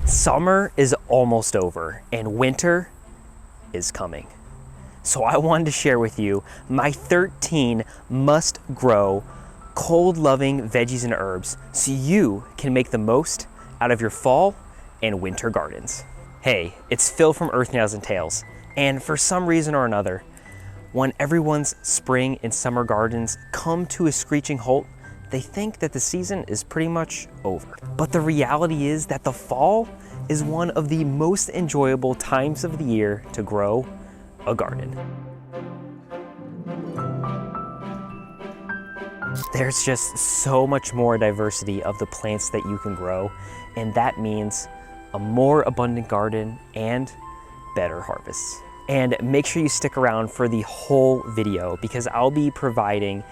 Summer is almost over and winter is coming. So I wanted to share with you my 13 must-grow, cold-loving veggies and herbs so you can make the most out of your fall and winter gardens. Hey, it's Phil from Earth Nails and Tales, and for some reason or another, when everyone's spring and summer gardens come to a screeching halt, they think that the season is pretty much over. But the reality is that the fall is one of the most enjoyable times of the year to grow a garden. There's just so much more diversity of the plants that you can grow, and that means a more abundant garden and better harvests. And make sure you stick around for the whole video because I'll be providing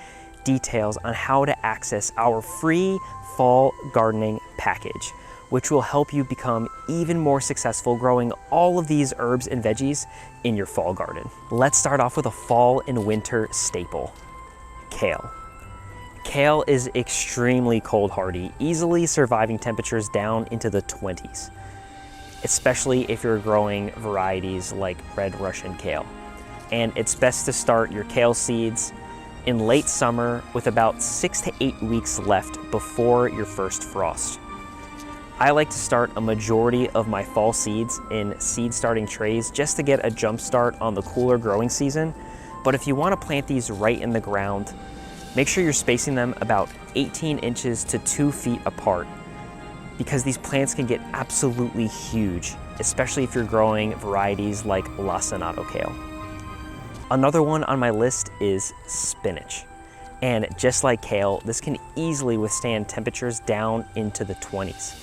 details on how to access our free fall gardening package, which will help you become even more successful growing all of these herbs and veggies in your fall garden. Let's start off with a fall and winter staple, kale. Kale is extremely cold hardy, easily surviving temperatures down into the 20s, especially if you're growing varieties like red Russian kale. And it's best to start your kale seeds in late summer with about 6 to 8 weeks left before your first frost. I like to start a majority of my fall seeds in seed starting trays just to get a jump start on the cooler growing season. But if you want to plant these right in the ground, make sure you're spacing them about 18 inches to 2 feet apart because these plants can get absolutely huge, especially if you're growing varieties like lacinato kale. Another one on my list is spinach. And just like kale, this can easily withstand temperatures down into the 20s.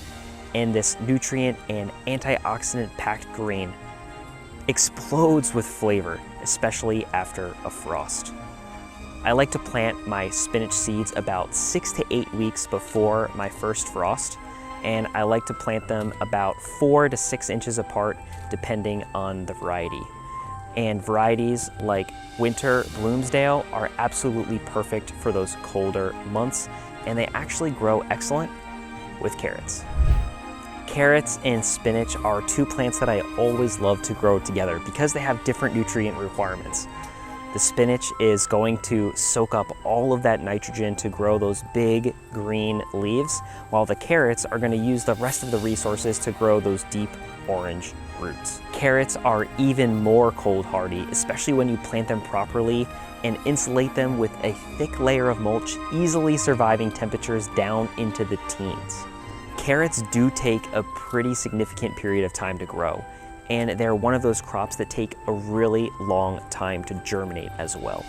And this nutrient and antioxidant packed green explodes with flavor, especially after a frost. I like to plant my spinach seeds about 6 to 8 weeks before my first frost, and I like to plant them about 4 to 6 inches apart depending on the variety. And varieties like Winter Bloomsdale are absolutely perfect for those colder months, and they actually grow excellent with carrots. Carrots and spinach are two plants that I always love to grow together because they have different nutrient requirements. The spinach is going to soak up all of that nitrogen to grow those big green leaves, while the carrots are going to use the rest of the resources to grow those deep orange roots. Carrots are even more cold hardy, especially when you plant them properly and insulate them with a thick layer of mulch, easily surviving temperatures down into the teens. Carrots do take a pretty significant period of time to grow, and they're one of those crops that take a really long time to germinate as well.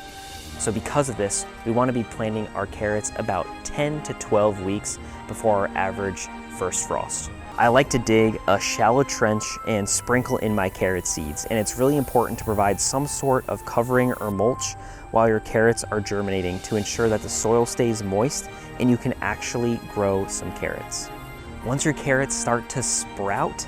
So because of this, we want to be planting our carrots about 10 to 12 weeks before our average first frost. I like to dig a shallow trench and sprinkle in my carrot seeds, and it's really important to provide some sort of covering or mulch while your carrots are germinating to ensure that the soil stays moist and you can actually grow some carrots. Once your carrots start to sprout,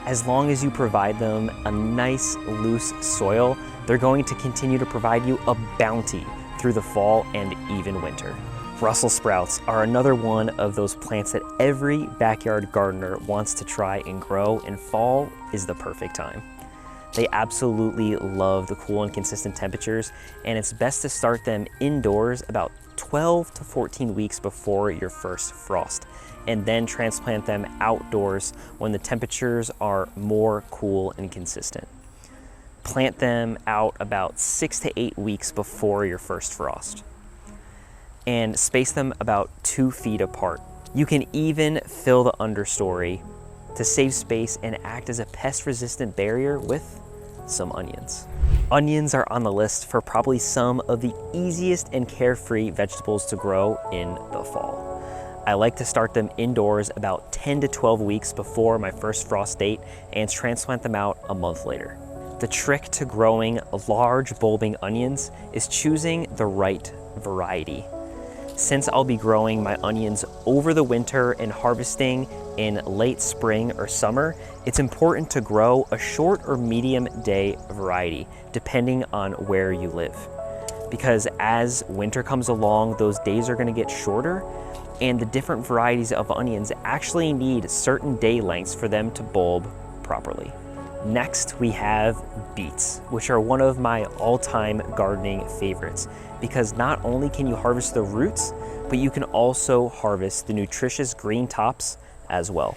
as long as you provide them a nice loose soil, they're going to continue to provide you a bounty through the fall and even winter. Brussels sprouts are another one of those plants that every backyard gardener wants to try and grow, and fall is the perfect time. They absolutely love the cool and consistent temperatures, and it's best to start them indoors about 12 to 14 weeks before your first frost, and then transplant them outdoors when the temperatures are more cool and consistent. Plant them out about 6 to 8 weeks before your first frost, and space them about 2 feet apart. You can even fill the understory to save space and act as a pest-resistant barrier with some onions. Onions are on the list for probably some of the easiest and carefree vegetables to grow in the fall. I like to start them indoors about 10 to 12 weeks before my first frost date and transplant them out a month later. The trick to growing large bulbing onions is choosing the right variety. Since I'll be growing my onions over the winter and harvesting in late spring or summer, it's important to grow a short or medium day variety, depending on where you live. Because as winter comes along, those days are going to get shorter, and the different varieties of onions actually need certain day lengths for them to bulb properly. Next, we have beets, which are one of my all-time gardening favorites because not only can you harvest the roots, but you can also harvest the nutritious green tops as well.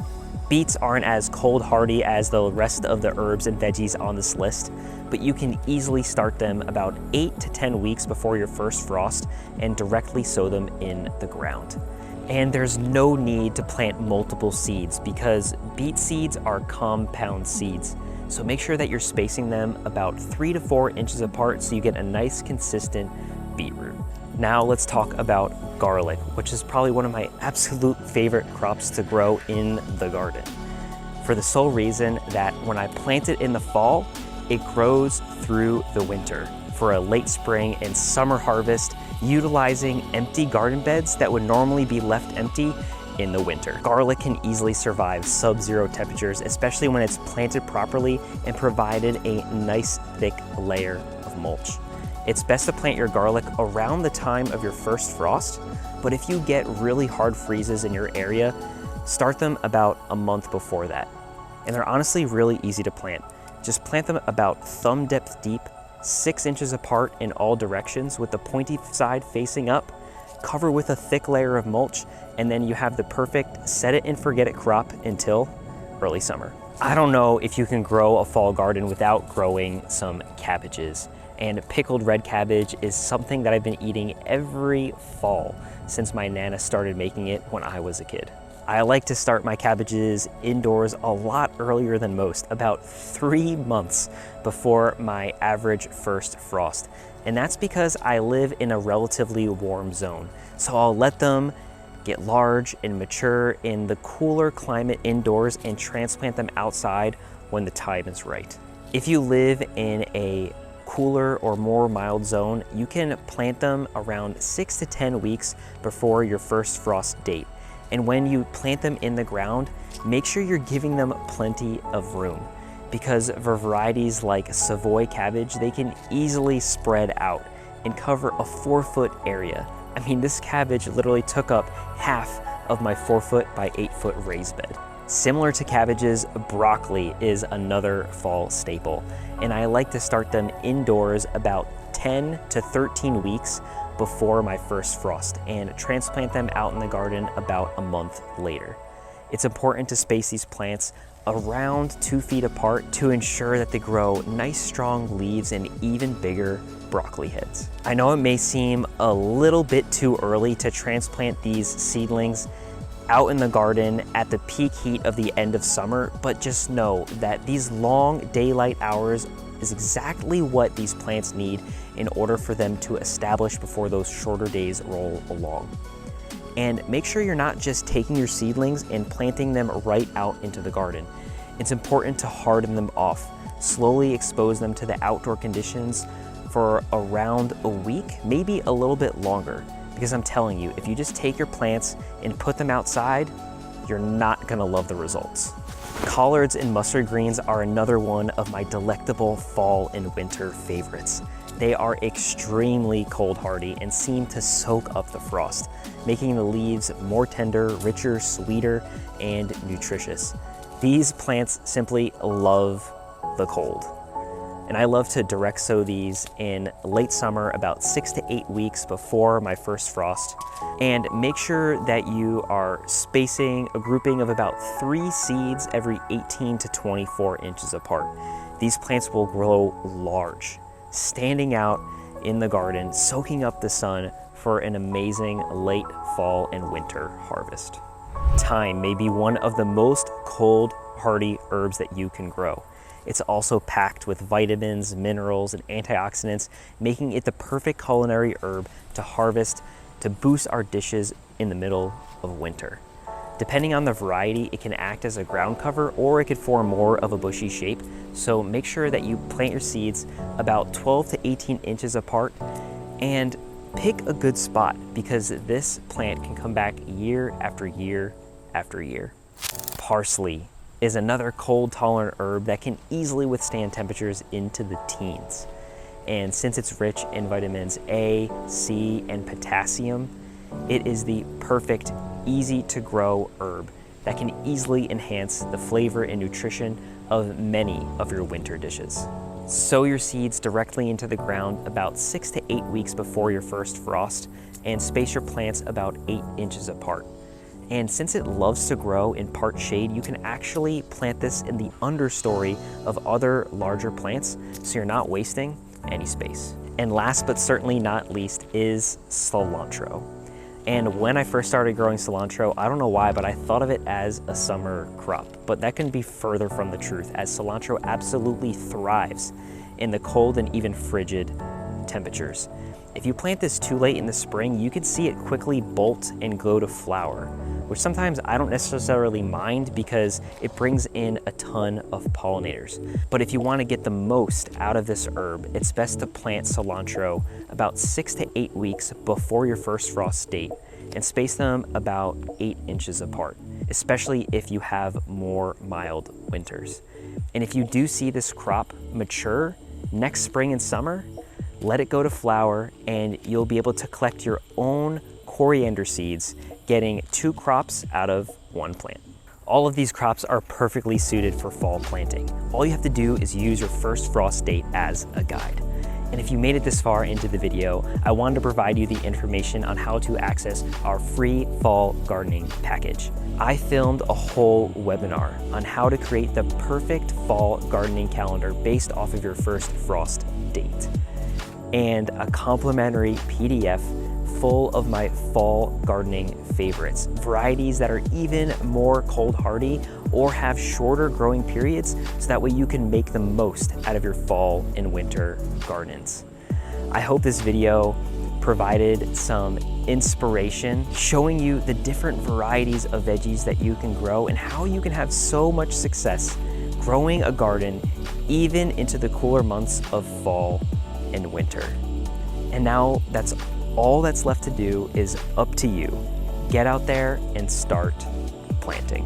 Beets aren't as cold hardy as the rest of the herbs and veggies on this list, but you can easily start them about 8 to 10 weeks before your first frost and directly sow them in the ground. And there's no need to plant multiple seeds because beet seeds are compound seeds. So make sure that you're spacing them about 3 to 4 inches apart so you get a nice consistent beetroot. Now let's talk about garlic, which is probably one of my absolute favorite crops to grow in the garden. For the sole reason that when I plant it in the fall, it grows through the winter for a late spring and summer harvest, utilizing empty garden beds that would normally be left empty in the winter. Garlic can easily survive sub-zero temperatures, especially when it's planted properly and provided a nice thick layer of mulch. It's best to plant your garlic around the time of your first frost, but if you get really hard freezes in your area, start them about a month before that. And they're honestly really easy to plant. Just plant them about thumb depth deep, 6 inches apart in all directions with the pointy side facing up, cover with a thick layer of mulch, and then you have the perfect set it and forget it crop until early summer. I don't know if you can grow a fall garden without growing some cabbages, and pickled red cabbage is something that I've been eating every fall since my Nana started making it when I was a kid. I like to start my cabbages indoors a lot earlier than most, about 3 months before my average first frost. And that's because I live in a relatively warm zone. So I'll let them get large and mature in the cooler climate indoors and transplant them outside when the time is right. If you live in a cooler or more mild zone, you can plant them around 6 to 10 weeks before your first frost date. And when you plant them in the ground, make sure you're giving them plenty of room, because for varieties like Savoy cabbage, they can easily spread out and cover a 4-foot area. I mean, this cabbage literally took up half of my 4-foot by 8-foot raised bed. Similar to cabbages, broccoli is another fall staple, and I like to start them indoors about 10 to 13 weeks before my first frost and transplant them out in the garden about a month later. It's important to space these plants around 2 feet apart to ensure that they grow nice strong leaves and even bigger broccoli heads. I know it may seem a little bit too early to transplant these seedlings out in the garden at the peak heat of the end of summer, but just know that these long daylight hours is exactly what these plants need in order for them to establish before those shorter days roll along. And make sure you're not just taking your seedlings and planting them right out into the garden. It's important to harden them off, slowly expose them to the outdoor conditions for around a week, maybe a little bit longer. Because I'm telling you, if you just take your plants and put them outside, you're not gonna love the results. Collards and mustard greens are another one of my delectable fall and winter favorites. They are extremely cold hardy and seem to soak up the frost, making the leaves more tender, richer, sweeter, and nutritious. These plants simply love the cold. And I love to direct sow these in late summer, about 6 to 8 weeks before my first frost. And make sure that you are spacing a grouping of about 3 seeds every 18 to 24 inches apart. These plants will grow large, standing out in the garden, soaking up the sun for an amazing late fall and winter harvest. Thyme may be one of the most cold hardy herbs that you can grow. It's also packed with vitamins, minerals, and antioxidants, making it the perfect culinary herb to harvest to boost our dishes in the middle of winter. Depending on the variety, it can act as a ground cover or it could form more of a bushy shape. So make sure that you plant your seeds about 12 to 18 inches apart and pick a good spot, because this plant can come back year after year after year. Parsley is another cold tolerant herb that can easily withstand temperatures into the teens. And since it's rich in vitamins A, C, and potassium, It is the perfect, easy to grow herb that can easily enhance the flavor and nutrition of many of your winter dishes. Sow your seeds directly into the ground about 6 to 8 weeks before your first frost, and space your plants about 8 inches apart. And since it loves to grow in part shade, you can actually plant this in the understory of other larger plants, so you're not wasting any space. And last but certainly not least is cilantro. And when I first started growing cilantro, I don't know why, but I thought of it as a summer crop. But that couldn't be further from the truth, as cilantro absolutely thrives in the cold and even frigid temperatures. If you plant this too late in the spring, you could see it quickly bolt and go to flower, which sometimes I don't necessarily mind because it brings in a ton of pollinators. But if you want to get the most out of this herb, it's best to plant cilantro about 6 to 8 weeks before your first frost date and space them about 8 inches apart, especially if you have more mild winters. And if you do see this crop mature next spring and summer, let it go to flower and you'll be able to collect your own coriander seeds, getting 2 crops out of 1 plant. All of these crops are perfectly suited for fall planting. All you have to do is use your first frost date as a guide. And if you made it this far into the video, I wanted to provide you the information on how to access our free fall gardening package. I filmed a whole webinar on how to create the perfect fall gardening calendar based off of your first frost date, and a complimentary PDF full of my fall gardening favorites, varieties that are even more cold hardy or have shorter growing periods, so that way you can make the most out of your fall and winter gardens. I hope this video provided some inspiration, showing you the different varieties of veggies that you can grow and how you can have so much success growing a garden even into the cooler months of fall and winter. And now that's all that's left to do is up to you. Get out there and start planting.